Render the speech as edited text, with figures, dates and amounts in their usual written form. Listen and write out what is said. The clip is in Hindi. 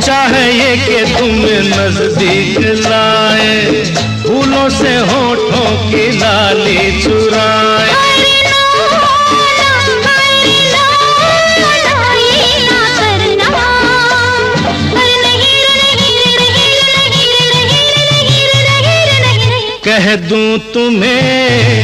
चाहे ये कि तुम्हें नजदीक लाए, फूलों से होठों की लाली चुराए। कह दूं तुम्हें